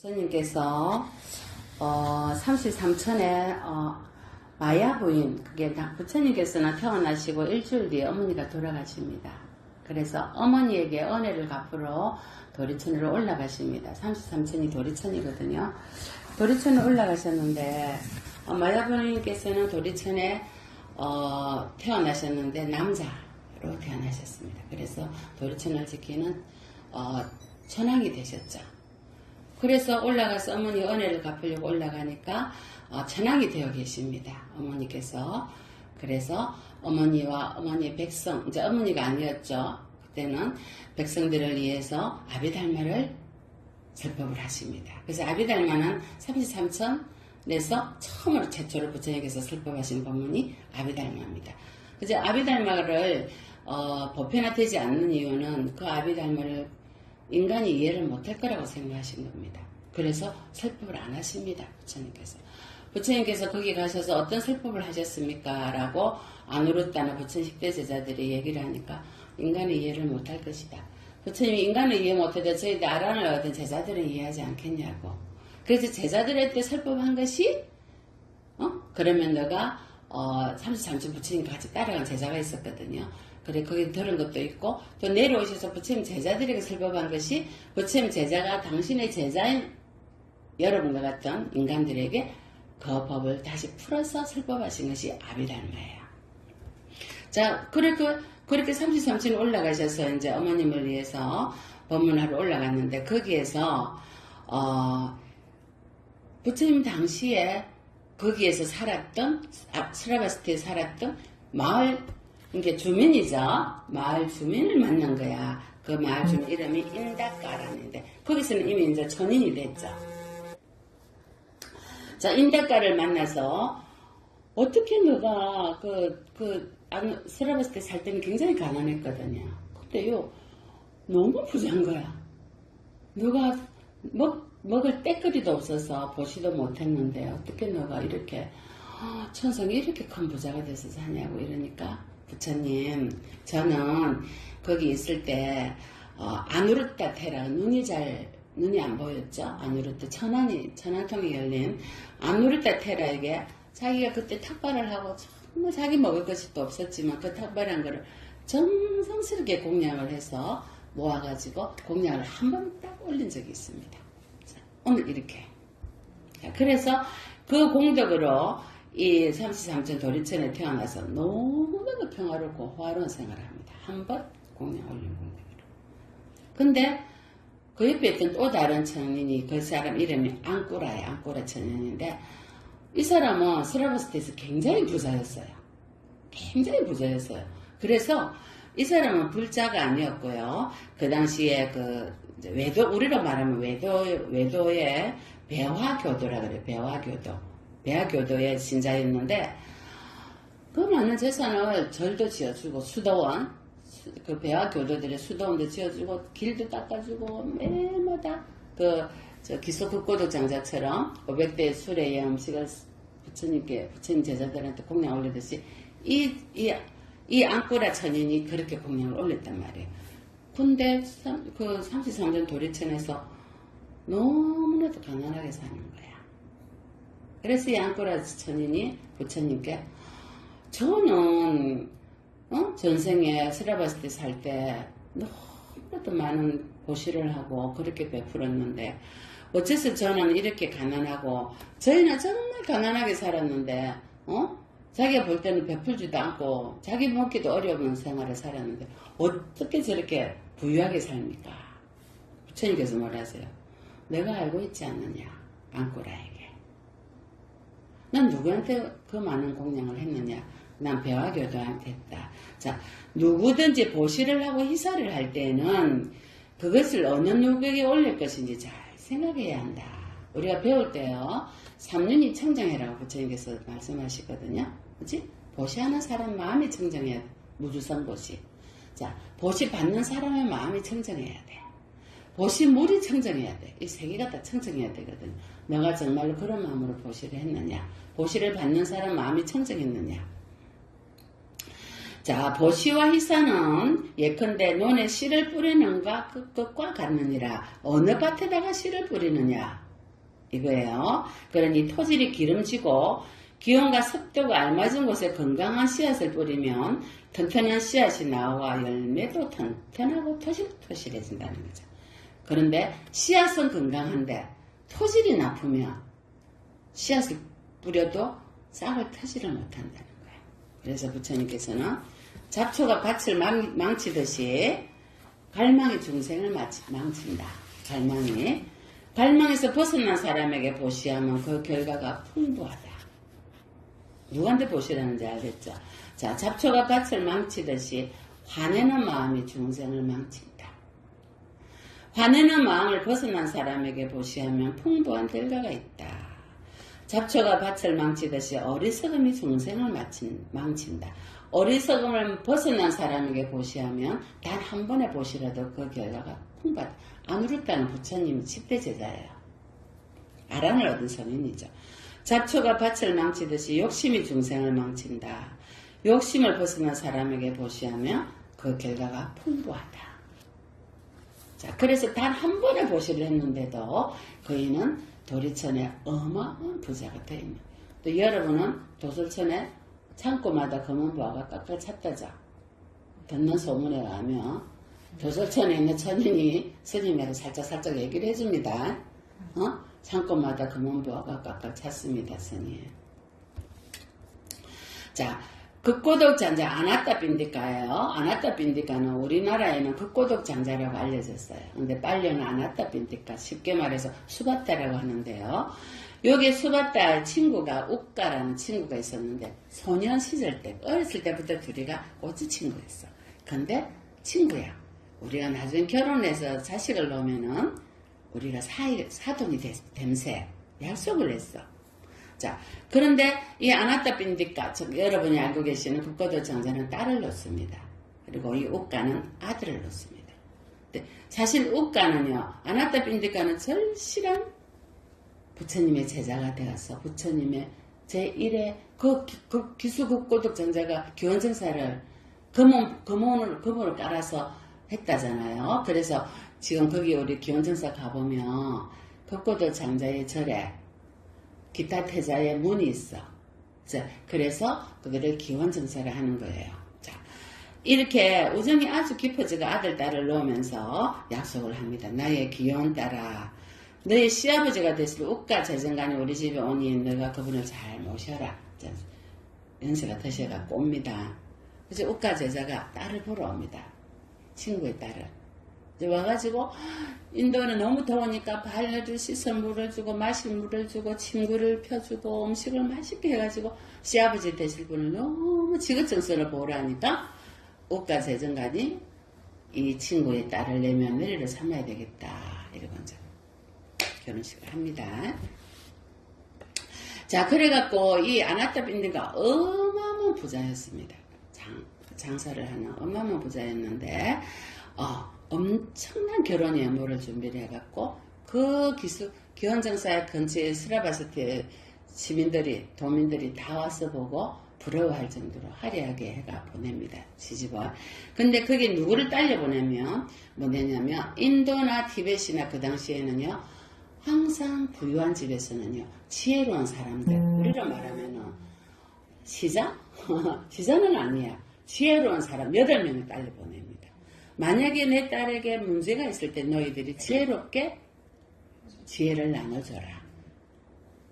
부처님께서 33천에 마야 부인, 그게 부처님께서는 태어나시고 일주일 뒤에 어머니가 돌아가십니다. 그래서 어머니에게 은혜를 갚으러 도리천으로 올라가십니다. 33천이 도리천이거든요. 도리천에 올라가셨는데 마야 부인께서는 도리천에 태어나셨는데 남자로 태어나셨습니다. 그래서 도리천을 지키는 천왕이 되셨죠. 그래서 올라가서 어머니 은혜를 갚으려고 올라가니까 천왕이 되어 계십니다. 어머니께서. 그래서 어머니와 어머니의 백성, 이제 어머니가 아니었죠. 그때는 백성들을 위해서 아비달마를 설법을 하십니다. 그래서 아비달마는 33천에서 처음으로 최초로 부처님께서 설법하신 법문이 아비달마입니다. 그래서 아비달마를 보편화되지 않는 이유는 그 아비달마를 인간이 이해를 못할 거라고 생각하신 겁니다. 그래서 설법을 안 하십니다. 부처님께서 거기 가셔서 어떤 설법을 하셨습니까? 라고 아누루타나 부처님 10대 제자들이 얘기를 하니까 인간이 이해를 못할 것이다. 부처님이 인간을 이해 못해도 저희들 아란을 얻은 제자들은 이해하지 않겠냐고. 그래서 제자들한테 설법한 것이 그러면 너가 33천 부처님 같이 따라간 제자가 있었거든요. 그래, 거기 들은 것도 있고, 또 내려오셔서 부처님 제자들에게 설법한 것이 부처님 제자가 당신의 제자인 여러분과 같은 인간들에게 그 법을 다시 풀어서 설법하신 것이 아비달마예요. 자, 그렇게 33층 올라가셔서 이제 어머님을 위해서 법문하러 올라갔는데, 거기에서, 부처님 당시에 거기에서 살았던, 스라바스티에 살았던 마을, 이게 주민이죠. 마을 주민을 만난 거야. 그 마을 주민 이름이 인다까라는데 거기서는 이미 이제 천인이 됐죠. 자, 인다까를 만나서 어떻게 너가 스라바스 때 살 때는 굉장히 가난했거든요. 근데요 너무 부자인 거야. 너가 먹을 때거리도 없어서 보지도 못했는데 어떻게 너가 이렇게 천성이 이렇게 큰 부자가 돼서 사냐고 이러니까 부처님, 저는 거기 있을 때 아누르타 테라 눈이 안 보였죠. 아누르타 천안통이 열린 아누르타 테라에게 자기가 그때 탁발을 하고 정말 자기 먹을 것이 또 없었지만 그 탁발한 거를 정성스럽게 공양을 해서 모아가지고 공양을 한 번 딱 올린 적이 있습니다. 자, 오늘 이렇게. 자, 그래서 그 공덕으로 이 33천 도리천에 태어나서 너무나도 평화롭고 호화로운 생활을 합니다. 한 번 공양 올린 공덕으로. 근데 그 옆에 있던 또 다른 천인이 그 사람 이름이 앙꾸라예요. 앙꾸라 천인인데 이 사람은 스라바스티에서 굉장히 부자였어요. 굉장히 부자였어요. 그래서 이 사람은 불자가 아니었고요. 그 당시에 그 외도, 우리로 말하면 외도의 배화교도라 그래요. 배화교도의 신자였는데 그 많은 재산을 절도 지어주고 수도원, 그 배화교도들의 수도원도 지어주고 길도 닦아주고 매일마다 기소극고독 장자처럼 500대 술의 음식을 부처님 제자들한테 공양 올리듯이 이 앙꾸라 천인이 그렇게 공양을 올렸단 말이에요. 근데 그 33년 도리천에서 너무나도 가난하게 사는 거야. 그래서 이 앙꾸라 천인이 부처님께 저는 전생에 스라바스티 살 때 너무나도 많은 보시를 하고 그렇게 베풀었는데 어째서 저는 이렇게 가난하고 저희는 정말 가난하게 살았는데 자기가 볼 때는 베풀지도 않고 자기 먹기도 어려운 생활을 살았는데 어떻게 저렇게 부유하게 삽니까? 부처님께서 뭐라세요? 내가 알고 있지 않느냐 앙꾸라에게. 난 누구한테 그 많은 공양을 했느냐? 난 배화교도한테 했다. 자, 누구든지 보시를 하고 희사를 할 때는 그것을 어느 누구에게 올릴 것인지 잘 생각해야 한다. 우리가 배울 때요, 삼륜이 청정해라고 부처님께서 말씀하시거든요. 그치? 보시하는 사람 마음이 청정해야 돼. 무주성보시. 자, 보시 받는 사람의 마음이 청정해야 돼. 보시물이 청정해야 돼. 이 세 개가 다 청정해야 되거든. 너가 정말로 그런 마음으로 보시를 했느냐? 보시를 받는 사람 마음이 청정했느냐? 자, 보시와 희사는 예컨대 논에 씨를 뿌리는가 그 것과 같느니라. 어느 밭에다가 씨를 뿌리느냐? 이거예요. 그러니 토질이 기름지고 기온과 습도가 알맞은 곳에 건강한 씨앗을 뿌리면 튼튼한 씨앗이 나와 열매도 튼튼하고 토실토실해진다는 거죠. 그런데 씨앗은 건강한데 토질이 나쁘면 씨앗을 뿌려도 싹을 터지를 못한다는 거예요. 그래서 부처님께서는 잡초가 밭을 망치듯이 갈망이 중생을 망친다. 갈망에서 벗어난 사람에게 보시하면 그 결과가 풍부하다. 누구한테 보시라는지 알겠죠? 자, 잡초가 밭을 망치듯이 화내는 마음이 중생을 망친다. 화내는 마음을 벗어난 사람에게 보시하면 풍부한 결과가 있다. 잡초가 밭을 망치듯이 어리석음이 중생을 망친다. 어리석음을 벗어난 사람에게 보시하면 단 한 번에 보시라도 그 결과가 풍부하다. 아누르타는 부처님 10대 제자예요. 아랑을 얻은 성인이죠. 잡초가 밭을 망치듯이 욕심이 중생을 망친다. 욕심을 벗어난 사람에게 보시하면 그 결과가 풍부하다. 자, 그래서 단 한 번에 보시를 했는데도 그이는 도리천에 어마어마한 부자가 되어 있는. 또 여러분은 도솔천에 창고마다 검은 부화가 깎아 찼다죠. 듣는 소문에 의하면 도솔천에 있는 천인이 스님에게 살짝 얘기를 해줍니다. 창고마다 검은 부화가 깎아 찼습니다, 스님. 자, 극고독 장자 아나타 빈디카예요. 아나타 빈디카는 우리나라에는 극고독 장자라고 알려졌어요. 근데 빨리는 아나타 빈디카, 쉽게 말해서 수바타라고 하는데요. 여기 수바타 친구가 우까라는 친구가 있었는데 소년 시절 때 어렸을 때부터 둘이가 꼬치 친구였어. 근데 친구야. 우리가 나중에 결혼해서 자식을 놓으면은 우리가 사돈이 됨새 약속을 했어. 자, 그런데 이 아나타 빈디카, 여러분이 알고 계시는 극고독 장자는 딸을 놓습니다. 그리고 이 우까는 아들을 놓습니다. 근데 사실 우까는요, 아나타 빈디카는 절실한 부처님의 제자가 되어서 부처님의 제1의 그 기수 극고독 장자가 기원정사를 금원을 깔아서 했다잖아요. 그래서 지금 거기 우리 기원정사 가보면 극고독 장자의 절에 기타 태자의 문이 있어. 자, 그래서 그거를 기원정사를 하는 거예요. 자, 이렇게 우정이 아주 깊어지고 아들, 딸을 놓으면서 약속을 합니다. 나의 귀여운 딸아, 너의 시아버지가 됐을 우까 재정간에 우리 집에 오니 너가 그분을 잘 모셔라. 자, 연세가 드셔갖고 옵니다. 그래서 우까 제자가 딸을 보러 옵니다. 친구의 딸을. 와가지고 인도는 너무 더우니까 발려줄 씻어 물을 주고 마실 물을 주고 침구를 펴주고 음식을 맛있게 해가지고 시아버지 되실 분을 너무 지긋정선을 보라니까 우까 재정간이 이 친구의 딸을 내면 며느리를 삼아야 되겠다 이러고 이제 결혼식을 합니다. 자, 그래갖고 이 아나타 빈디가 어마어마한 부자였습니다. 장사를 하는 어마어마한 부자였는데 엄청난 결혼 예물을 준비를 해갖고 그 기원정사 근처에 스라바스티 시민들이 도민들이 다 와서 보고 부러워할 정도로 화려하게 해가 보냅니다. 시집을. 근데 그게 누구를 딸려 보내면 뭐냐면 인도나 티벳이나 그 당시에는요 항상 부유한 집에서는요 지혜로운 사람들 우리로 말하면은 시장? 시장은 아니야. 지혜로운 사람 8명을 딸려 보냅니다. 만약에 내 딸에게 문제가 있을 때 너희들이 지혜롭게 지혜를 나눠줘라.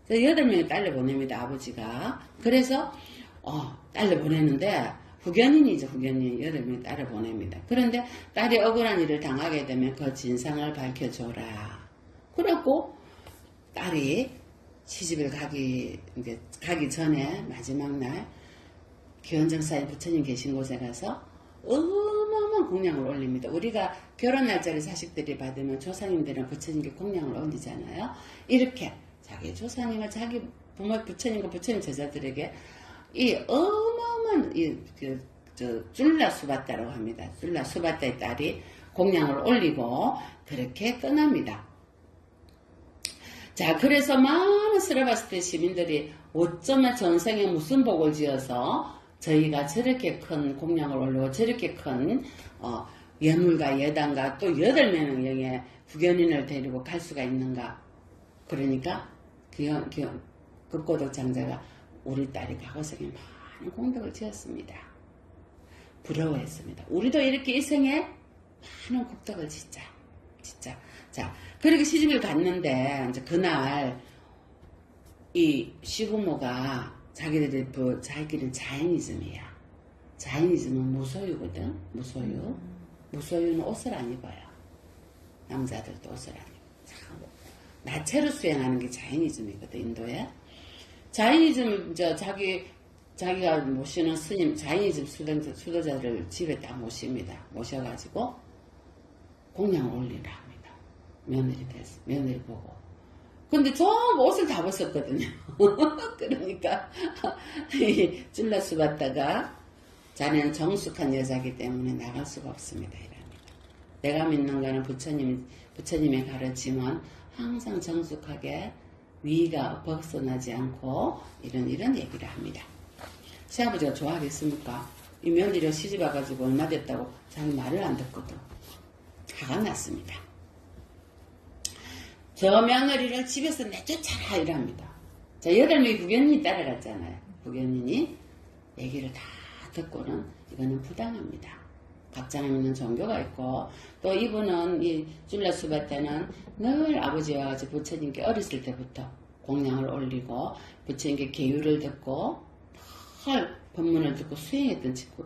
8명이 딸려 보냅니다. 아버지가. 그래서 딸려 보내는데 후견인이죠. 후견인 8명이 딸을 보냅니다. 그런데 딸이 억울한 일을 당하게 되면 그 진상을 밝혀줘라. 그래갖고 딸이 시집을 가기 전에 마지막 날 기원정사에 부처님 계신 곳에 가서 어마어마한 공양을 올립니다. 우리가 결혼 날짜를 자식들이 받으면 조상님들은 부처님께 공양을 올리잖아요. 이렇게 자기 조상님과 자기 부처님과 부처님 제자들에게 이 어마어마한 줄라 수바타라고 합니다. 줄라 수바타의 딸이 공양을 올리고 그렇게 떠납니다. 자, 그래서 많은 스라바스티 시민들이 어쩌면 전생에 무슨 복을 지어서 저희가 저렇게 큰 공양을 올리고 저렇게 큰 예물과 예단과 또 8명의 후견인을 데리고 갈 수가 있는가. 그러니까 극고독 장자가 우리 딸이 과거생에 많은 공덕을 지었습니다. 부러워했습니다. 우리도 이렇게 이 생에 많은 공덕을 짓자. 진짜. 자, 그렇게 시집을 갔는데 이제 그날 이 시부모가 자기들은 자이니즘이야. 자이니즘은 무소유거든. 무소유. 무소유는 옷을 안 입어요. 남자들도 옷을 안 입어. 나체로 수행하는 게 자이니즘이거든, 인도에. 자이니즘, 자기가 모시는 스님, 자이니즘 수도자를 집에 딱 모십니다. 모셔가지고 공양을 올리라 합니다. 며느리 보고. 근데 전부 옷을 다 벗었거든요. 그러니까, 이 찔러수 받다가 자네는 정숙한 여자이기 때문에 나갈 수가 없습니다. 이랍니다. 내가 믿는 거는 부처님의 가르침은 항상 정숙하게 위가 벗어나지 않고 이런 얘기를 합니다. 시아버지가 좋아하겠습니까? 이 며느리가 시집 와가지고 얼마 됐다고 자기 말을 안 듣거든. 화가 났습니다. 저 며느리를 집에서 내쫓아라 이랍니다. 자, 8명의 부견인이 따라갔잖아요. 부견인이 얘기를 다 듣고는 이거는 부당합니다. 각자 믿는 종교가 있고 또 이분은 이 줄라수바 때는 늘 아버지와 같이 부처님께 어렸을 때부터 공양을 올리고 부처님께 계율을 듣고 헐 법문을 듣고 수행했던 친구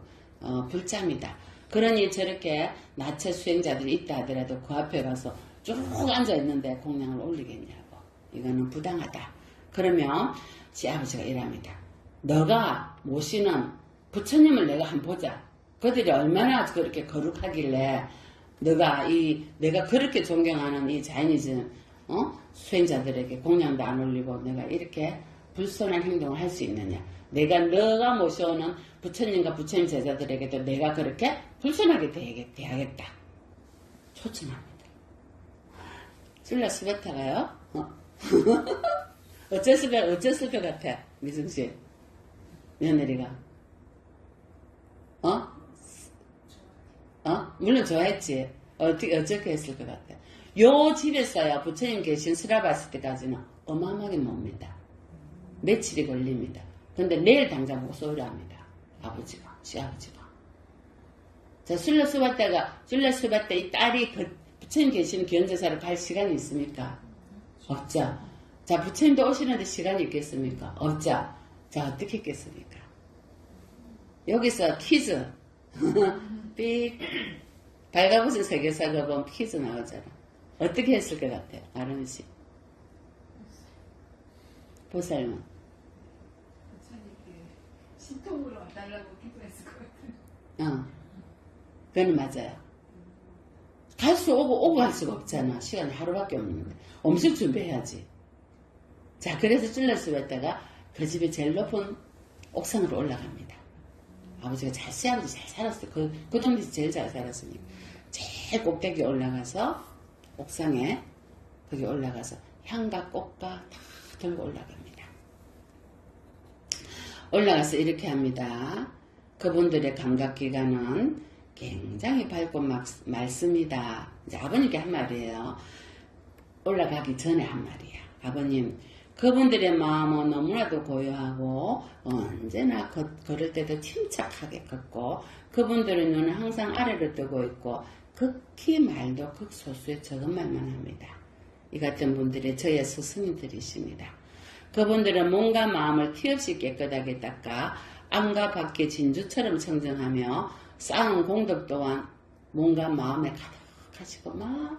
불자입니다. 그러니 저렇게 나체 수행자들이 있다 하더라도 그 앞에 가서 쭉 앉아있는데 공양을 올리겠냐고. 이거는 부당하다. 그러면 시아버지가 이랍니다. 너가 모시는 부처님을 내가 한번 보자. 그들이 얼마나 그렇게 거룩하길래 내가 그렇게 존경하는 이 자이니즘 수행자들에게 공양도 안 올리고 내가 이렇게 불손한 행동을 할 수 있느냐. 너가 모셔오는 부처님과 부처님 제자들에게도 내가 그렇게 불손하게 대하겠다. 초청합니다. 찔러 스베타가요? 어쨌을 것 같아, 미승씨. 며느리가. 물론 좋아했지. 어떻게 했을 것 같아. 요 집에서요, 부처님 계신 스라바스 때까지는 어마어마하게 멉니다. 며칠이 걸립니다. 근데 내일 당장 보고 쏘으라 합니다. 시아버지가. 자, 술라스바 때 이 딸이 부처님 계신 견제사로 갈 시간이 있습니까? 없죠. 자, 부처님도 오시는데 시간이 있겠습니까? 없죠. 자, 어떻게 했겠습니까? 여기서 퀴즈. 삑. 발가벗은 세계사가 보면 퀴즈 나오잖아. 어떻게 했을 것 같아요? 아름이 씨. 보살은. 부처님께 신통으로 와달라고 기도했을 것 같아요. 그건 맞아요. 갈 수 오고 갈 수가 없잖아. 시간이 하루밖에 없는데. 음식 준비해야지. 자, 그래서 찔러서 했다가 그 집에 제일 높은 옥상으로 올라갑니다. 아버지가 시아버지 잘 살았어요. 그 동네에서 제일 잘 살았으니까. 제일 꼭대기 올라가서, 옥상에, 거기 올라가서 향과 꽃과 다 들고 올라갑니다. 올라가서 이렇게 합니다. 그분들의 감각기관은 굉장히 밝고 맑습니다. 이제 아버님께 한 말이에요. 올라가기 전에 한 말이야. 아버님, 그분들의 마음은 너무나도 고요하고 언제나 걸을 때도 침착하게 걷고 그분들의 눈은 항상 아래로 뜨고 있고 극히 말도 극소수의 적은 말만 합니다. 이 같은 분들이 저의 스승님들이십니다. 그분들은 몸과 마음을 티없이 깨끗하게 닦아 안과 밖의 진주처럼 청정하며 쌓은 공덕 또한 몸과 마음에 가득하시고 많은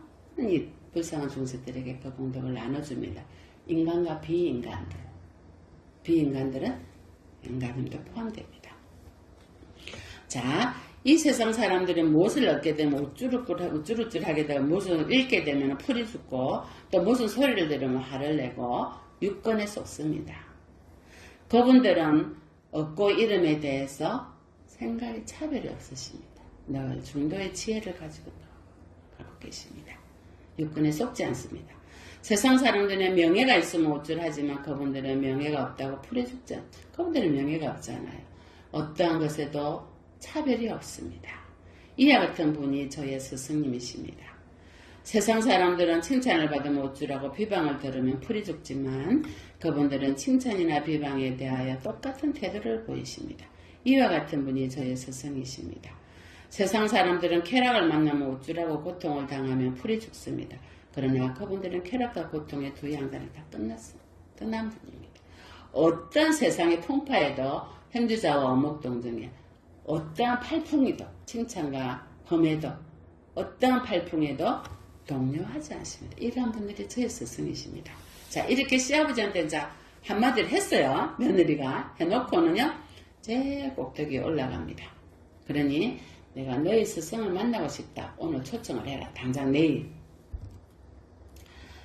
이 불쌍한 중생들에게 그 공덕을 나눠줍니다. 인간과 비인간들은 인간님도 포함됩니다. 자, 이 세상 사람들은 무엇을 얻게 되면 우쭈르쭈르하게 되고 무엇을 읽게 되면 풀이 죽고 또 무슨 소리를 들으면 화를 내고 육건에 쏟습니다. 그분들은 얻고 이름에 대해서 생각이 차별이 없으십니다. 늘 중도의 지혜를 가지고 계십니다. 육건에 속지 않습니다. 세상 사람들은 명예가 있으면 우쭐하지만 그분들은 명예가 없다고 풀이 죽지 않죠. 그분들은 명예가 없잖아요. 어떠한 것에도 차별이 없습니다. 이와 같은 분이 저의 스승님이십니다. 세상 사람들은 칭찬을 받으면 어쩌라고 비방을 들으면 풀이 죽지만 그분들은 칭찬이나 비방에 대하여 똑같은 태도를 보이십니다. 이와 같은 분이 저의 스승이십니다. 세상 사람들은 쾌락을 만나면 어쩌라고 고통을 당하면 풀이 죽습니다. 그러나 그분들은 쾌락과 고통의 두 양단이 다 끝난 분입니다. 어떤 세상의 풍파에도 행주자와 어목동정에 어떠한 팔풍이도 칭찬과 험에도 어떠한 팔풍에도 동요하지 않습니다. 이러한 분들이 저의 스승이십니다. 자, 이렇게 시아버지한테 이제 한마디를 했어요. 며느리가 해놓고는요, 제일 꼭대기에 올라갑니다. 그러니 내가 너희 스승을 만나고 싶다. 오늘 초청을 해라. 당장 내일.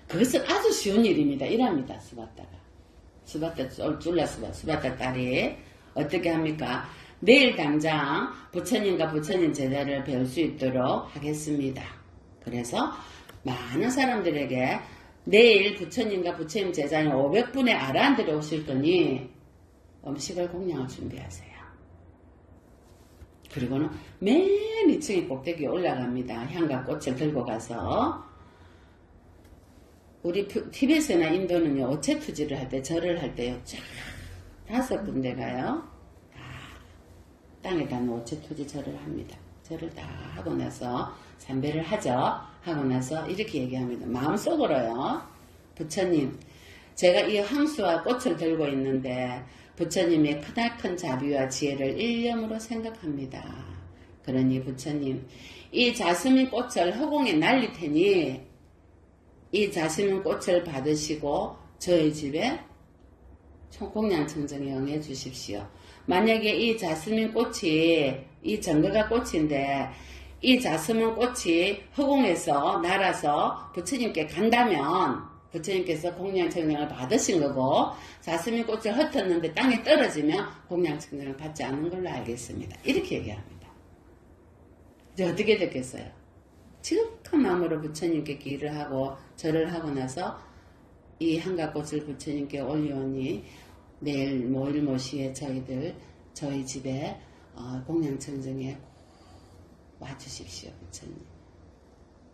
그것은 아주 쉬운 일입니다. 이랍니다. 수바타 쫄라수바 딸이 어떻게 합니까? 내일 당장 부처님과 부처님 제자를 배울 수 있도록 하겠습니다. 그래서 많은 사람들에게 내일 부처님과 부처님 제자는 500분의 아란들이 오실 거니 음식을 공양을 준비하세요. 그리고는 맨 2층에 꼭대기에 올라갑니다. 향과 꽃을 들고 가서 우리 티베트나 인도는요, 오체투지를 할 때, 절을 할 때요, 쫙 5군데가요, 땅에다 오체투지 절을 합니다. 절을 다 하고 나서 삼배를 하죠. 하고 나서 이렇게 얘기합니다. 마음속으로요, 부처님, 제가 이 황수와 꽃을 들고 있는데 부처님의 크나큰 자비와 지혜를 일념으로 생각합니다. 그러니 부처님, 이 자스민 꽃을 허공에 날릴 테니 이 자스민 꽃을 받으시고 저희 집에 총공양청정에 응해 주십시오. 만약에 이 자스민 꽃이 이 정거가 꽃인데 이 자스민 꽃이 허공에서 날아서 부처님께 간다면 부처님께서 공양청정을 받으신 거고 자스민 꽃을 흩었는데 땅에 떨어지면 공양청정을 받지 않은 걸로 알겠습니다. 이렇게 얘기합니다. 이제 어떻게 됐겠어요? 지극한 마음으로 부처님께 기를 하고 절을 하고 나서 이 한가꽃을 부처님께 올려오니 내일 모일모시에 저희 집에 공양청정에 와주십시오. 부처님.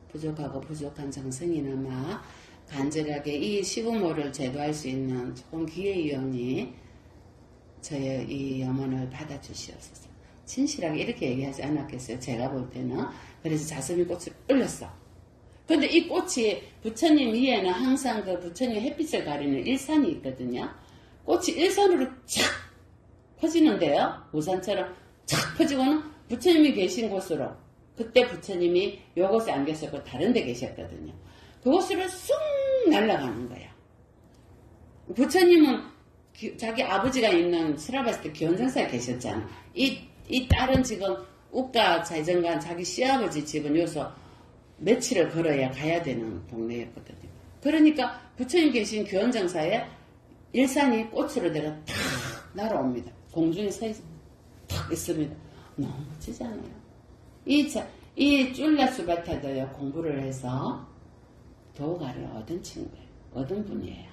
부족하고 부족한 정성이나마 간절하게 이 시부모를 제도할 수 있는 좋은 기회이오니 저의 이 염원을 받아주시옵소서. 진실하게 이렇게 얘기하지 않았겠어요. 제가 볼 때는. 그래서 자스민 꽃을 올렸어. 근데 이 꽃이 부처님 위에는 항상 그 부처님 햇빛을 가리는 일산이 있거든요. 꽃이 일산으로 착 퍼지는데요. 우산처럼 착 퍼지고는 부처님이 계신 곳으로, 그때 부처님이 요곳에 안 계셨고 다른 데 계셨거든요. 그곳으로 쑥 날아가는 거야. 부처님은 자기 아버지가 있는 스라바스트 기원전사에 계셨잖아. 이 딸은 지금 우가 자이정간 자기 시아버지 집은 여기서 며칠을 걸어야 가야 되는 동네였거든요. 그러니까 부처님 계신 기원정사에 일산이 꽃으로 내려 탁 날아옵니다. 공중에 탁 있습니다. 너무 멋지잖아요. 이 쫄라수바타도요, 공부를 해서 도가를 얻은 친구예요. 얻은 분이에요.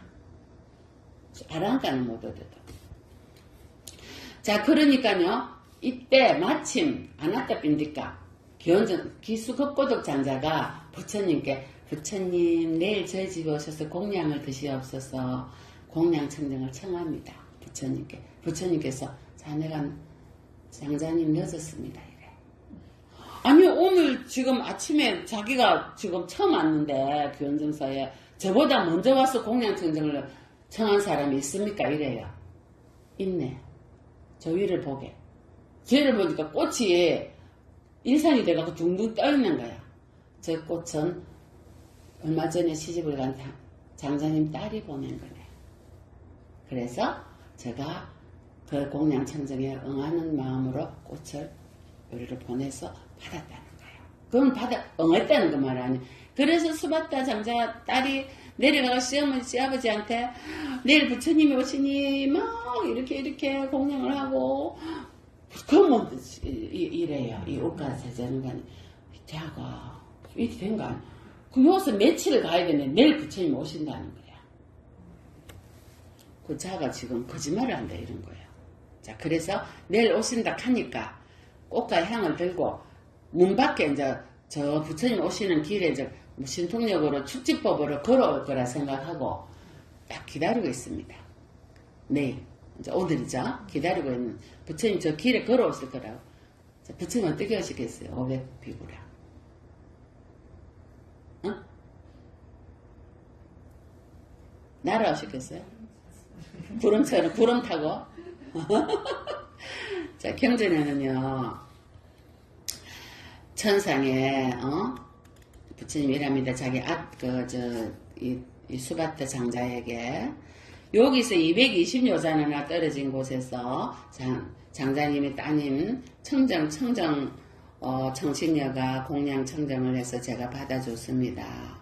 아랑가는 못 얻어도. 자, 그러니까요, 이때 마침 아나타 빈디까 기수급고독 장자가 부처님께, 부처님 내일 저희 집에 오셔서 공양을 드시옵소서 공양청정을 청합니다. 부처님께. 부처님께서 자네가 장자님 늦었습니다. 이래. 아니 오늘 지금 아침에 자기가 지금 처음 왔는데 기원정사에 저보다 먼저 와서 공양청정을 청한 사람이 있습니까? 이래요. 있네. 저 위를 보게. 쟤를 보니까 꽃이 일산이 돼가지고 둥둥 떠있는 거야. 저 꽃은 얼마 전에 시집을 간 장자님 딸이 보낸 거네. 그래서 제가 그 공양청정에 응하는 마음으로 꽃을 우리를 보내서 받았다는 거예요. 그건 응했다는 그 말 아니에요. 그래서 수바타 장자 딸이 내려가서 시아버지한테 내일 부처님이 오시니 막 이렇게 공양을 하고, 그러면 이래요. 이 옷가 제자는간에 자가 이렇게 된 거 아니야. 그 여기서 며칠을 가야 되네. 내일 부처님 오신다는 거야. 그 자가 지금 거짓말을 한다 이런 거예요. 자, 그래서 내일 오신다 하니까 꽃과 향을 들고 문 밖에 이제 저 부처님 오시는 길에 이제 뭐 신통력으로 축지법으로 걸어올 거라 생각하고 딱 기다리고 있습니다. 내일, 이제 오늘이죠. 기다리고 있는 부처님 저 길에 걸어오실 거라고. 자, 부처님 어떻게 하시겠어요? 500비구라. 어? 날아오시겠어요? 구름처럼, 구름 타고? 자, 경전에는요, 천상에, 부처님이랍니다. 자기 이 수바타 장자에게, 여기서 220여자나 떨어진 곳에서, 장자님의 따님, 청식녀가 공양 청정을 해서 제가 받아줬습니다.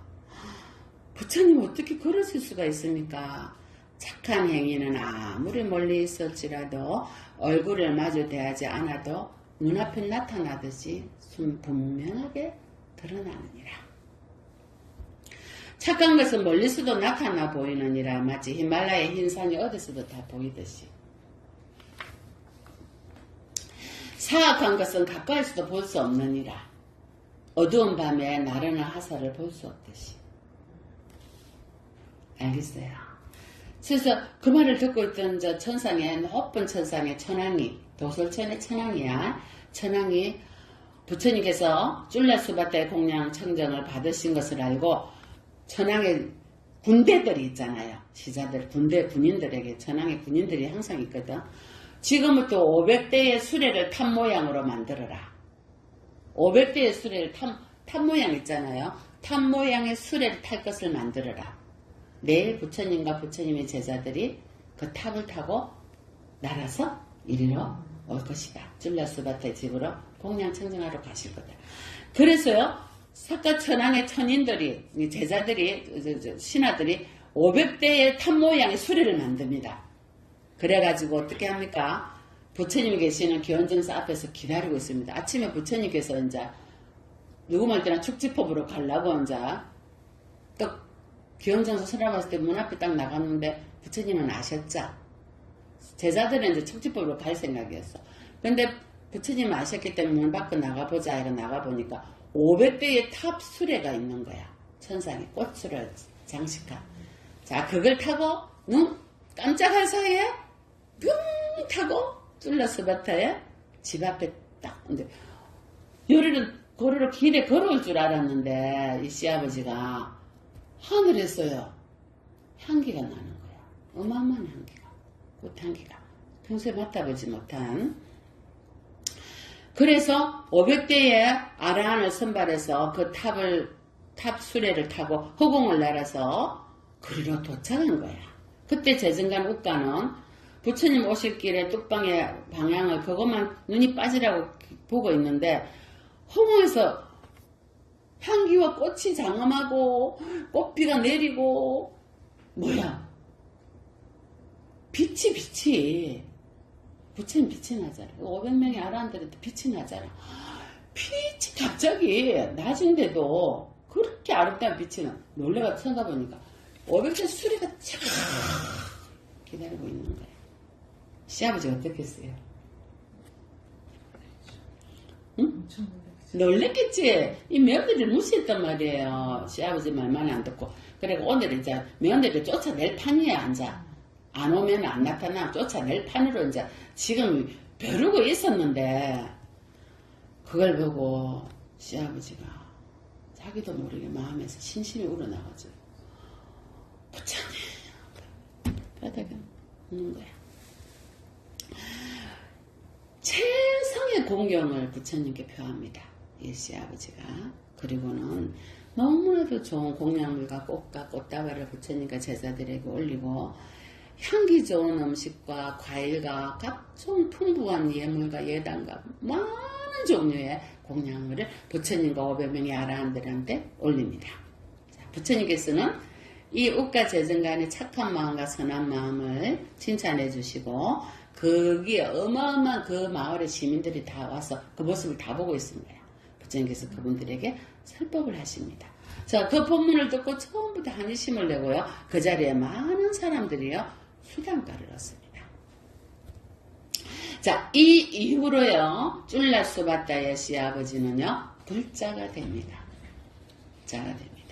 부처님 어떻게 그러실 수가 있습니까? 착한 행위는 아무리 멀리 있을지라도 얼굴을 마주 대하지 않아도 눈앞에 나타나듯이 분명하게 드러나느니라. 착한 것은 멀리서도 나타나 보이느니라. 마치 히말라야 흰산이 어디서도 다 보이듯이. 사악한 것은 가까이서도 볼 수 없느니라. 어두운 밤에 나르는 화살을 볼 수 없듯이. 알겠어요? 그래서 그 말을 듣고 있던 저 천상에, 높은 천상에 천왕이, 도솔천의 천왕이야. 천왕이 부처님께서 쫄라수바타의 공양 청정을 받으신 것을 알고 천왕의 군대들이 있잖아요. 시자들, 군인들에게 천왕의 군인들이 항상 있거든. 지금부터 500대의 수레를 탄 모양으로 만들어라. 500대의 수레를 탄 모양 있잖아요. 탄 모양의 수레를 탈 것을 만들어라. 내일 부처님과 부처님의 제자들이 그 탑을 타고 날아서 이리로 올 것이다. 쫄라수바타의 집으로 공양 청정하러 가실 거다. 그래서요, 사카천왕의 천인들이, 제자들이, 신하들이 500대의 탑 모양의 수레를 만듭니다. 그래가지고 어떻게 합니까? 부처님 계시는 기원정사 앞에서 기다리고 있습니다. 아침에 부처님께서 이제 누구 말 때나 축지법으로 가려고 이제 또 기원정사 서랍 때 문 앞에 딱 나갔는데 부처님은 아셨죠? 제자들은 이제 축지법으로 갈 생각이었어. 근데 부처님은 아셨기 때문에 문 밖으로 나가보자 이러 나가보니까 500대의 탑 수레가 있는 거야. 천상에 꽃수를 장식한. 자, 그걸 타고 눈 깜짝할 사이에 뿅 타고 쫄라수바타의 집 앞에 딱. 근데 고리를 길에 걸어올 줄 알았는데 이 시아버지가 하늘에서요 향기가 나는 거야. 어마어마한 향기가, 꽃향기가 평소에 맡아보지 못한. 그래서 500대의 아라한을 선발해서 그 탑 수레를 타고 허공을 날아서 그리로 도착한 거야. 그때 재증간 욱가는 부처님 오실 길에 뚝방의 방향을 그것만 눈이 빠지라고 보고 있는데 허공에서 향기와 꽃이 장엄하고 꽃비가 내리고 뭐야 빛이 부처님 빛이 나잖아. 500명의 아라한들한테 빛이 나잖아. 빛이 갑자기 낮은데도 그렇게 아름다운 빛이 나. 놀래가 쳐다보니까 500대 수리가 쫙 기다리고 있는 거야. 시아버지가 어떻겠어요? 응? 놀랬겠지. 이 며느리를 무시했단 말이에요. 시아버지 말만 안 듣고. 그리고 오늘 이제 며느리를 쫓아낼 판이야. 앉아. 안 오면 안 나타나. 쫓아낼 판으로 이제 지금 벼르고 있었는데 그걸 보고 시아버지가 자기도 모르게 마음에서 신신이 우러나가지고 부처님 바닥에 우는 거야. 최상의 공경을 부처님께 표합니다. 이 시아버지가. 그리고는 너무나도 좋은 공양물과 꽃과 꽃다발을 부처님과 제자들에게 올리고 향기 좋은 음식과 과일과 각종 풍부한 예물과 예단과 많은 종류의 공양물을 부처님과 500명의 아라한들한테 올립니다. 자, 부처님께서는 이 욱가 재증간의 착한 마음과 선한 마음을 칭찬해 주시고 거기에 어마어마한 그 마을의 시민들이 다 와서 그 모습을 다 보고 있습니다. 부처님께서 그분들에게 설법을 하십니다. 자, 그 본문을 듣고 처음부터 한의심을 내고요. 그 자리에 많은 사람들이요. 수단가를 얻습니다. 자, 이 이후로요. 쫄라수바타의 시아버지는요. 불자가 됩니다. 자가 됩니다.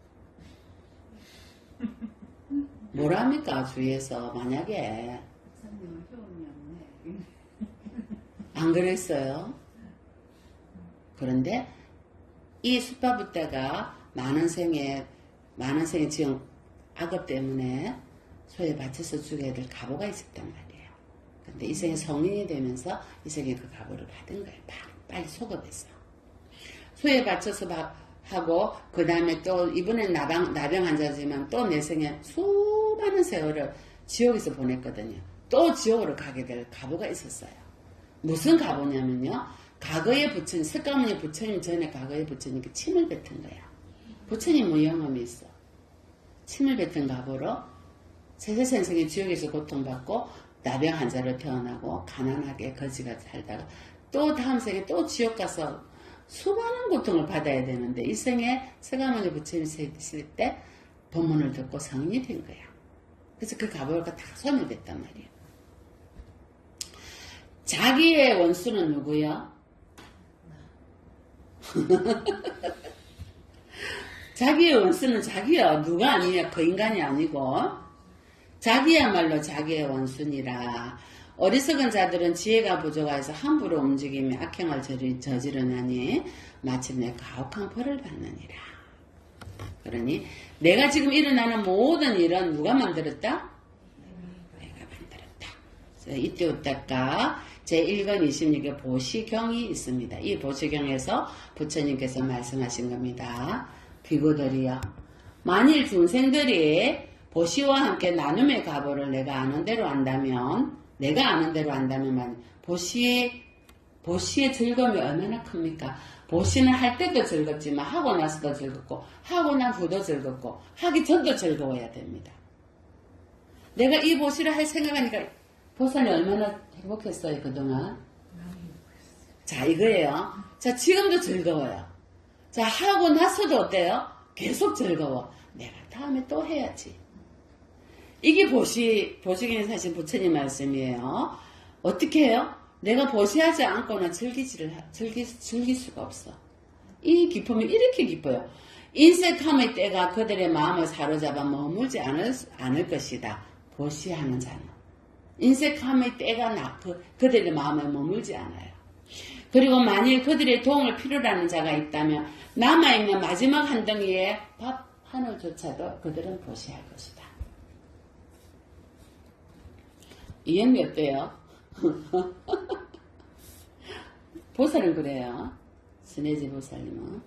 뭐랍니까 주위에서 만약에 목사님 효험이 없네. 안 그랬어요? 그런데 이 숫바부대가 많은 생에 지은 악업 때문에 소에 바쳐서 죽여야 될 가보가 있었단 말이에요. 근데 이 생에 성인이 되면서 이 생에 그 가보를 받은 거예요. 빨리 속업했어. 소에 바쳐서 하고 그 다음에 또 이번엔 나병 환자지만 또 내 생에 수많은 세월을 지옥에서 보냈거든요. 또 지옥으로 가게 될 가보가 있었어요. 무슨 가보냐면요. 과거의 부처님, 석가모니 부처님 전에 과거의 부처님께 침을 뱉은 거야. 부처님 무영험이 있어. 침을 뱉은 가보로 세세생생이 지옥에서 고통받고 나병 환자로 태어나고 가난하게 거지가 살다가 또 다음 생에 또 지옥 가서 수많은 고통을 받아야 되는데 이 생에 석가모니 부처님이 있을 때 법문을 듣고 성인이 된 거야. 그래서 그 가보가 다 소멸됐단 말이야. 자기의 원수는 누구야? 자기의 원수는 자기야. 누가 아니냐. 그 인간이 아니고 자기야말로 자기의 원수니라. 어리석은 자들은 지혜가 부족해서 함부로 움직이며 악행을 저지르나니 마침내 가혹한 벌을 받느니라. 그러니 내가 지금 일어나는 모든 일은 누가 만들었다? 내가 만들었다. 이때 웃다가 제1권 26의 보시경이 있습니다. 이 보시경에서 부처님께서 말씀하신 겁니다. 비구들이여, 만일 중생들이 보시와 함께 나눔의 가보를 내가 아는 대로 안다면 보시의 즐거움이 얼마나 큽니까? 보시는 할 때도 즐겁지만 하고 나서도 즐겁고 하고 난 후도 즐겁고 하기 전도 즐거워야 됩니다. 내가 이 보시를 할 생각하니까 보살이 얼마나 행복했어요 그동안. 자 이거예요. 자 지금도 즐거워요. 자 하고 나서도 어때요? 계속 즐거워. 내가 다음에 또 해야지. 이게 보시기는 사실 부처님 말씀이에요. 어떻게 해요? 내가 보시하지 않고는 즐길 수가 없어. 이 기쁨이 이렇게 기뻐요. 인색함의 때가 그들의 마음을 사로잡아 머물지 않을 것이다. 보시하는 자는. 인색함의 때가 그들의 마음에 머물지 않아요. 그리고 만일 그들의 도움을 필요로 하는 자가 있다면 남아있는 마지막 한 덩이의 밥 하늘조차도 그들은 보시할 것이다. 이해는 어때요? 보살은 그래요. 스네지 보살님은.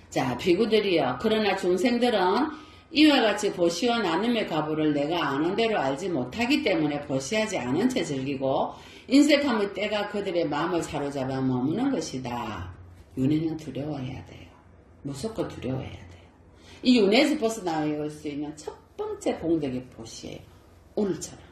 자, 비구들이요. 그러나 중생들은 이와 같이 보시와 나눔의 가보를 내가 아는 대로 알지 못하기 때문에 보시하지 않은 채 즐기고 인색함의 때가 그들의 마음을 사로잡아 머무는 것이다. 윤회는 두려워해야 돼요. 무섭고 두려워해야 돼요. 이 윤회에서 벗어나올 수 있는 첫 번째 공덕이 보시예요. 오늘처럼.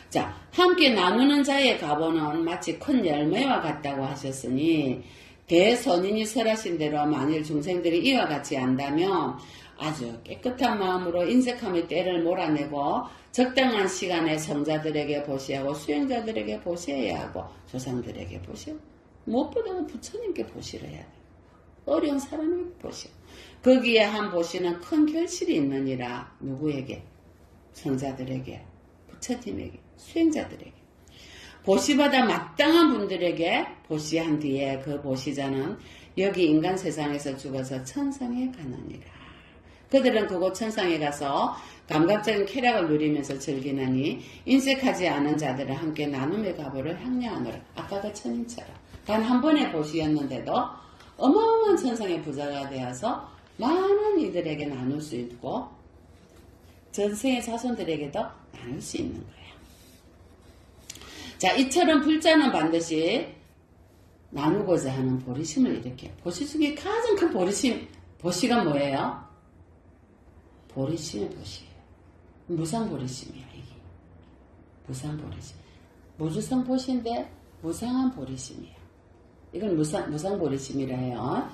자, 함께 나누는 자의 가보는 마치 큰 열매와 같다고 하셨으니 대선인이 설하신 대로 만일 중생들이 이와 같이 안다면 아주 깨끗한 마음으로 인색함의 때를 몰아내고 적당한 시간에 성자들에게 보시하고 수행자들에게 보시해야 하고 조상들에게 보시오. 무엇보다도 부처님께 보시를 해야 돼요. 어려운 사람에게 보시오. 거기에 한 보시는 큰 결실이 있느니라. 누구에게? 성자들에게, 부처님에게, 수행자들에게. 보시받아 마땅한 분들에게 보시한 뒤에 그 보시자는 여기 인간 세상에서 죽어서 천상에 가느니라. 그들은 그곳 천상에 가서 감각적인 쾌락을 누리면서 즐기나니 인색하지 않은 자들은 함께 나눔의 가보를 향유하노라. 아까 그 천인처럼 단 한 번의 보시였는데도 어마어마한 천상의 부자가 되어서 많은 이들에게 나눌 수 있고 전생의 자손들에게도 나눌 수 있는 거예요. 자, 이처럼 불자는 반드시 나누고자 하는 보리심을 일으켜요. 보시 중에 가장 큰 보시가 뭐예요? 보리심의 보시예요. 무상보리심이야, 이게. 무상보리심. 무주성 보시인데 무상한 보리심이에요. 이건 무상보리심이라 해요.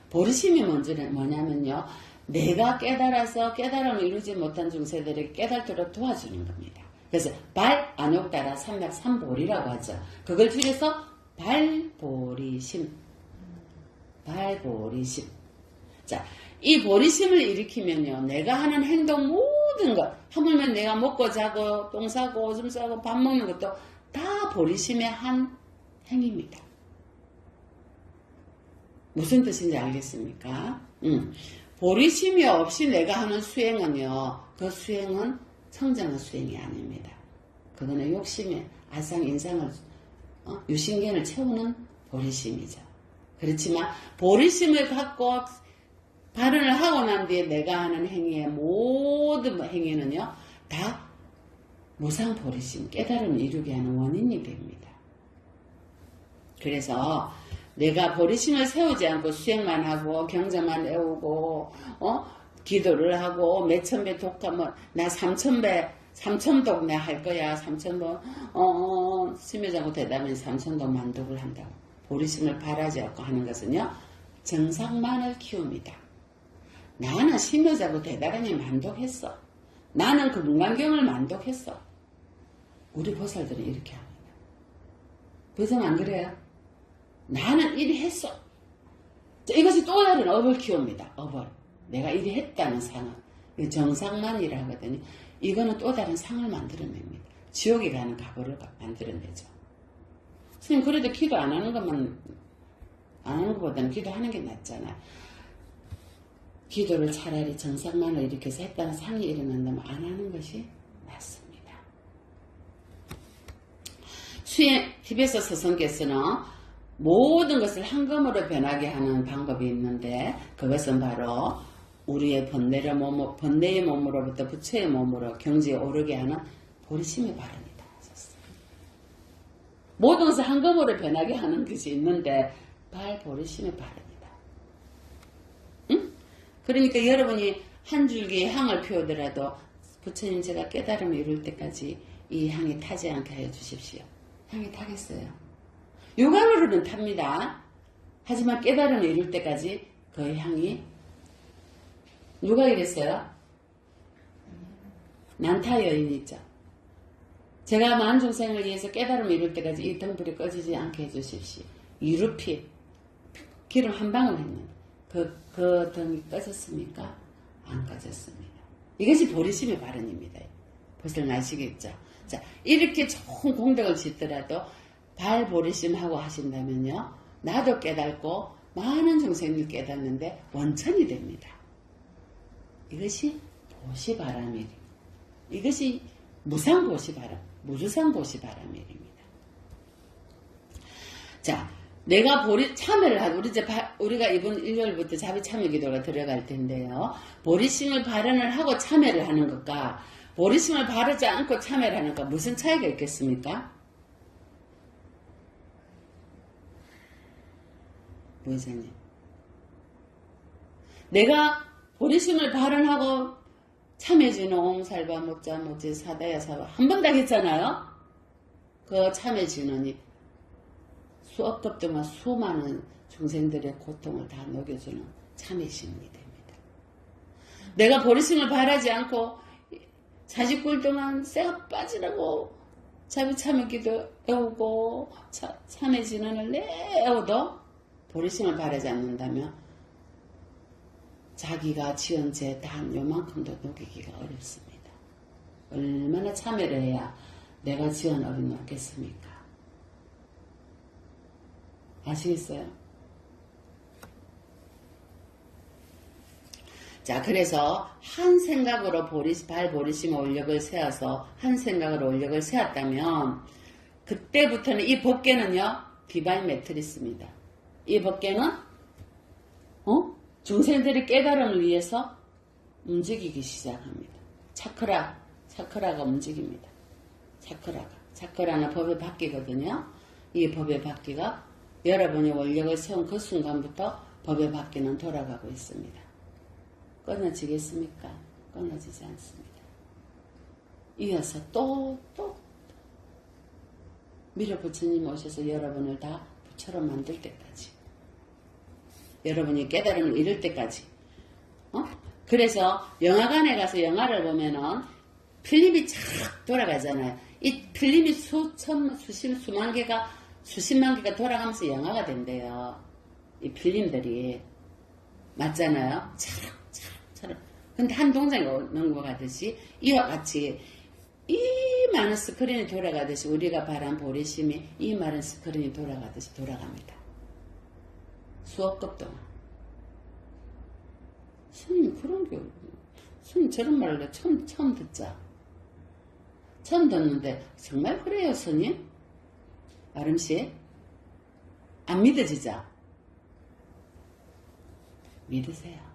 보리심이 뭐냐면요. 내가 깨달아서 깨달음을 이루지 못한 중생들에게 깨달도록 도와주는 겁니다. 그래서 발, 안욕따라, 삼맥, 삼보리라고 하죠. 그걸 줄여서 발보리심. 발보리심. 자, 이 보리심을 일으키면요, 내가 하는 행동 모든 것, 하물며 내가 먹고 자고 똥 싸고 오줌 싸고 밥 먹는 것도 다 보리심의 한 행위입니다. 무슨 뜻인지 알겠습니까? 보리심이 없이 내가 하는 수행은요, 그 수행은 청정한 수행이 아닙니다. 그거는 욕심에 아상 인상을 유신견을 채우는 보리심이죠. 그렇지만 보리심을 갖고 발언을 하고 난 뒤에 내가 하는 행위의 모든 행위는요, 다 무상 보리심, 깨달음을 이루게 하는 원인이 됩니다. 그래서 내가 보리심을 세우지 않고 수행만 하고 경전만 외우고 기도를 하고 몇천 배 독하면 나 3,000배 3,000독 내 할 거야. 3,000번 심여자고 대답하면 3,000독 만독을 한다고. 보리심을 바라지 않고 하는 것은요, 정상만을 키웁니다. 나는 심여자고 대단히 만독했어. 나는 그 문간경을 만독했어. 우리 보살들은 이렇게 합니다. 보성 안 그래요? 나는 이리 했어. 이것이 또 다른 업을 키웁니다. 업을. 내가 이리 했다는 상을. 정상만이라 하거든요. 이거는 또 다른 상을 만들어냅니다. 지옥에 가는 각오를 만들어내죠. 선생님, 그래도 기도 안 하는 것보다는 기도하는 게 낫잖아요. 기도를 차라리 정상만을 일으켜서 했다는 상이 일어난다면 안 하는 것이 낫습니다. 수행, 티베트 스승께서는 모든 것을 한금으로 변하게 하는 방법이 있는데, 그것은 바로 우리의 번뇌의 몸으로부터 부처의 몸으로 경지에 오르게 하는 보리심의 발언이다 하셨어요. 모든 것을 한금으로 변하게 하는 것이 있는데 보리심의 발언이다. 응? 그러니까 여러분이 한 줄기의 향을 피우더라도 부처님, 제가 깨달음을 이룰 때까지 이 향이 타지 않게 해주십시오. 향이 타겠어요. 육안으로는 탑니다. 하지만 깨달음을 이룰 때까지 그 향이, 누가 이랬어요? 난타 여인 있죠. 제가 만중생을 위해서 깨달음을 이룰 때까지 이 등불이 꺼지지 않게 해주십시오. 유루피 기름 한 방울 했는데 그 등이 꺼졌습니까? 안 꺼졌습니다. 이것이 보리심의 발언입니다. 벌써 아시겠죠? 자, 이렇게 좋은 공덕을 짓더라도 발보리심하고 하신다면요, 나도 깨닫고 많은 중생을 깨닫는데 원천이 됩니다. 이것이 보시바라밀입니다. 이것이 무상보시바람, 무주상보시바라밀입니다. 자, 내가 참여를 하고, 우리가 이번 일요일부터 자비참여 기도가 들어갈 텐데요, 보리심을 발언을 하고 참여를 하는 것과 보리심을 바르지 않고 참여를 하는 것, 무슨 차이가 있겠습니까? 부회장님, 내가 보리심을 발언하고 참여지는 옹살바 못자 못지 사다야 사바 한 번 다 했잖아요. 그 참여진원이 수억급도만 수많은 중생들의 고통을 다 녹여주는 참여심이 됩니다. 내가 보리심을 바라지 않고 40굴 동안 쇠가 빠지라고 자비참여기도 애우고 참여진원을 애워도 보리심을 바라지 않는다면 자기가 지은 죄 단 요만큼도 녹이기가 어렵습니다. 얼마나 참여를 해야 내가 지은 업이 녹겠습니까? 아시겠어요? 자, 그래서 한 생각으로 발보리심 올력을 세워서 한 생각으로 올력을 세웠다면 그때부터는 이 법계는요, 디바인 매트리스입니다. 이 법계는 중생들의 깨달음을 위해서 움직이기 시작합니다. 차크라가 움직입니다. 차크라는 법의 바퀴거든요. 이 법의 바퀴가 여러분이 원력을 세운 그 순간부터 법의 바퀴는 돌아가고 있습니다. 끊어지겠습니까? 끊어지지 않습니다. 이어서 또 미륵부처님 오셔서 여러분을 다 부처로 만들 때까지, 여러분이 깨달음을 이룰 때까지. 그래서 영화관에 가서 영화를 보면은 필름이 쫙 돌아가잖아요. 이 필름이 수십만 개가 돌아가면서 영화가 된대요. 이 필름들이. 맞잖아요. 차락차락. 근데 한 동작이 넘어가듯이 이와 같이 이 많은 스크린이 돌아가듯이 우리가 바란 보리심이 이 많은 스크린이 돌아가듯이 돌아갑니다. 수업급 동안. 스님 그런 게 스님 저런 말을 처음 듣자. 처음 듣는데 정말 그래요 스님? 아름씨? 안 믿어지죠? 믿으세요.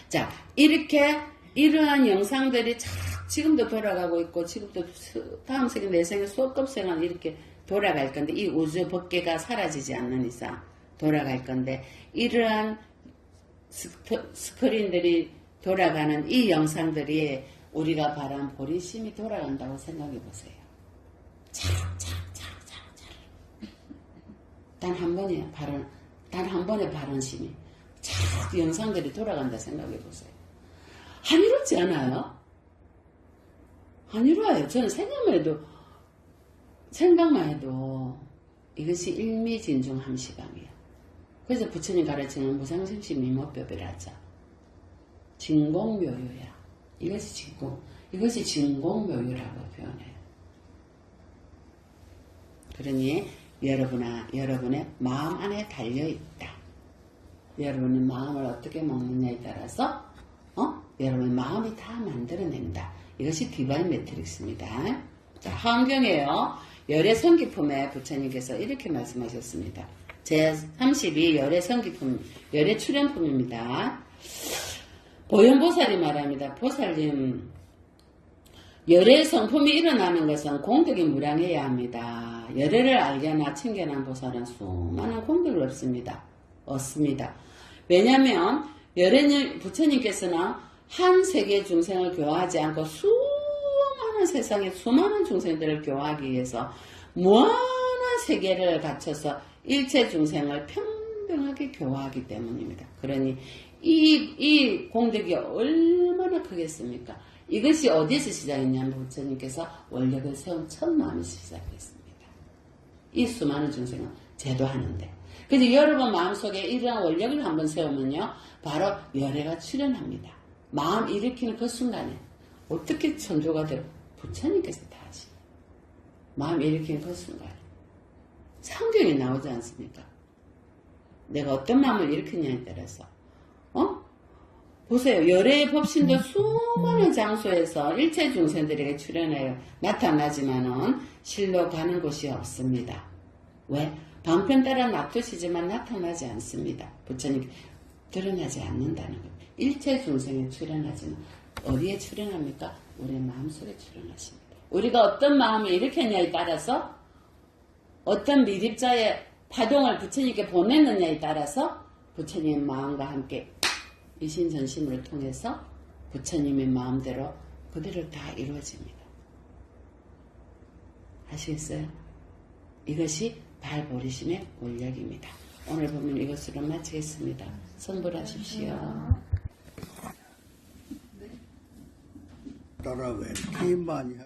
자, 이러한 영상들이 지금도 돌아가고 있고, 지금도 다음 세계, 내 생에 수업급 생활 이렇게 돌아갈 건데, 이 우주 법계가 사라지지 않는 이상 돌아갈 건데, 이러한 스크린들이 돌아가는 이 영상들이 우리가 바란 보리심이 돌아간다고 생각해 보세요. 단 한 번의 발언심이 영상들이 돌아간다 생각해 보세요. 한이롭지 않아요? 한이로워요. 저는 생각만 해도 이것이 일미진중함시감이에요. 그래서 부처님 가르치는 무상심시 미모법이라죠. 진공묘유야. 이것이 진공묘유라고 표현해요. 그러니 여러분의 마음 안에 달려있다. 여러분의 마음을 어떻게 먹느냐에 따라서 여러분의 마음이 다 만들어낸다. 이것이 디바인 매트릭스입니다. 자, 하은경에요. 열의 성기품에 부처님께서 이렇게 말씀하셨습니다. 제32 열의 성기품, 열의 출현품입니다. 보현보살이 말합니다. 보살님, 열의 성품이 일어나는 것은 공덕이 무량해야 합니다. 열애를 알게나 챙겨난 보살은 수많은 공덕을 얻습니다. 왜냐하면 부처님께서는 한 세계 중생을 교화하지 않고 수많은 세상의 수많은 중생들을 교화하기 위해서 무한한 세계를 갖춰서 일체 중생을 평등하게 교화하기 때문입니다. 그러니 이 공덕이 얼마나 크겠습니까? 이것이 어디에서 시작했냐면 부처님께서 원력을 세운 첫 마음에서 시작했습니다. 이 수많은 중생을 제도하는데. 그래서 여러분 마음속에 이러한 원력을 한번 세우면요. 바로 열애가 출현합니다. 마음 일으키는 그 순간에 어떻게 천조가 되고 부처님께서 다 하십니다. 마음 일으키는 그 순간에. 성경에 나오지 않습니까? 내가 어떤 마음을 일으키냐에 따라서 보세요. 열애의 법신도 수많은 장소에서 일체 중생들에게 출현하여 나타나지만은 실로 가는 곳이 없습니다. 왜? 방편 따라 놔두시지만 나타나지 않습니다. 부처님 드러나지 않는다는 것. 일체 중생에 출현하지는 어디에 출현합니까? 우리의 마음속에 출현하십니다. 우리가 어떤 마음을 일으켰냐에 따라서 어떤 미립자의 파동을 부처님께 보냈느냐에 따라서 부처님의 마음과 함께 이신전심을 통해서 부처님의 마음대로 그대로 다 이루어집니다. 아시겠어요? 이것이 발보리심의 원력입니다. 오늘 보면 이것으로 마치겠습니다. 선불하십시오. 따라 왜 이렇게 많이